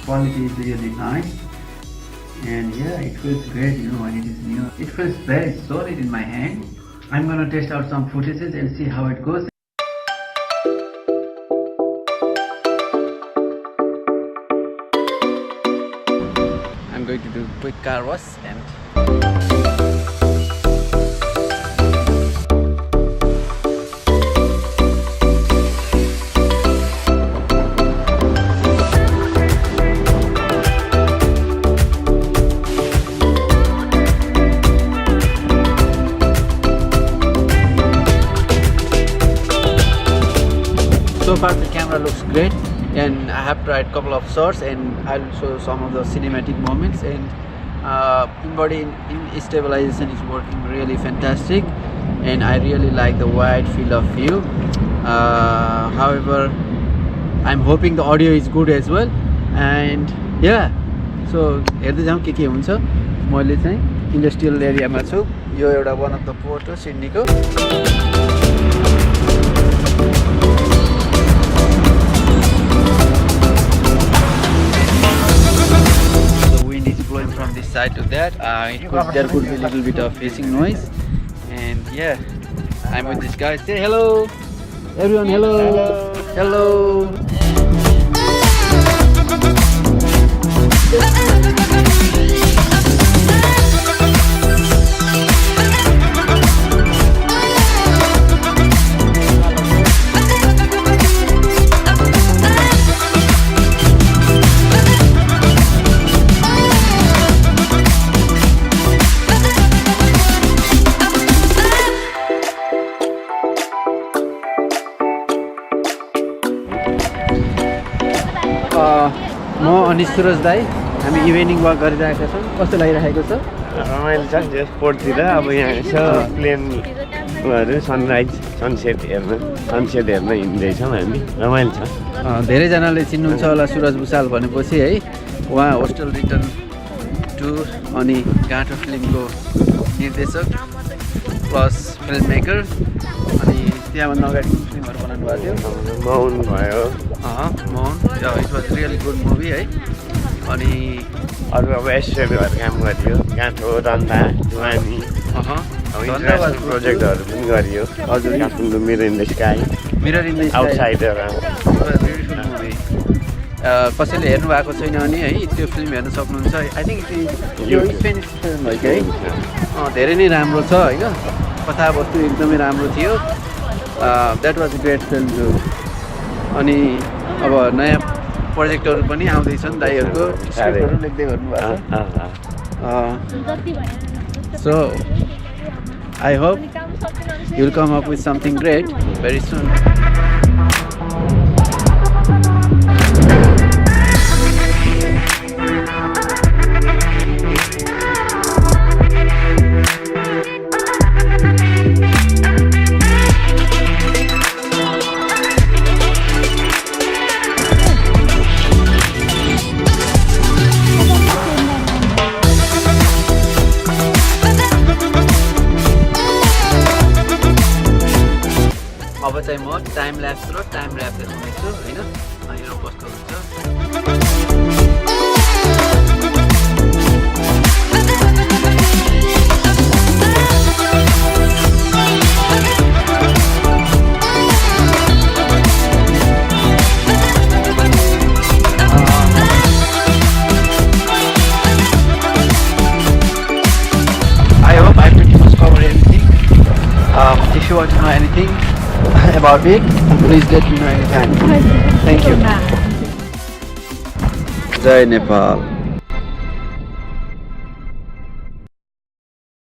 quality is really nice, and yeah, it feels great, when it is new. It feels very solid in my hand. I'm gonna test out some footages and see how it goes. I'm going to do quick car wash and so far the camera looks great, and I have tried a couple of shots and I'll show some of the cinematic moments. And INBODY stabilization is working really fantastic, and I really like the wide field of view. However, I'm hoping the audio is good as well. And yeah, so हेर्दै जाउँ के हुन्छ। मैले चाहिँ industrial एरियामा छु। यो एउटा one of the port हो सिडनीको। From this side to that, there could be a little bit of hissing noise, and yeah, I'm with this guy. Say hello, everyone. Hello, hello. म अनि सुरज दाई हामी इभिनिङ वाक गरिरहेका छौँ। कस्तो लागिरहेको छ? रमाइलो छ स्पोर्टतिर। अब यहाँ यसो प्लेनहरू सनराइज सनसेट हेर्न हिँड्दैछौँ हामी। रमाइलो छ। धेरैजनाले चिन्नुहुन्छ होला सुरज भुषाल भनेपछि है, उहाँ होस्टल रिटर्न टुर अनि गाँठो फिल्मको निर्देशक प्लस फिल्म मेकर, अनि त्यहाँभन्दा अगाडि फिल्महरू बनाउनु भएको थियो। मौन भयो, मौन, it was really good movie है। अनि अरू अब एसएलहरू काम गरियो, गाँठो रन्दा जुवानी, इन्टरनेसनल प्रोजेक्टहरू पनि गरियो। हजुर, Kathmandu mirror in the sky, outsider, beautiful movie. कसैले हेर्नु भएको छैन भने है त्यो फिल्म हेर्न सक्नुहुन्छ। I think yo Spanish film हो कि है, धेरै नै राम्रो छ होइन, कथावस्तु एकदमै राम्रो थियो। That was great film too. अनि अब नयाँ प्रोजेक्टहरू पनि आउँदैछन्, दाइहरूको स्क्रिप्टहरू लेख्दै गर्नुभएको छ। So I hope you will come up with something great very soon. अब चाहिँ म टाइम ल्याप्स र टाइम ऱ्याप देखाउँदैछु होइन, यो कस्तो हुन्छ। I hope I pretty much covered everything. If you want to know anything about it, please let me know anytime. Thank you. Jai Nepal.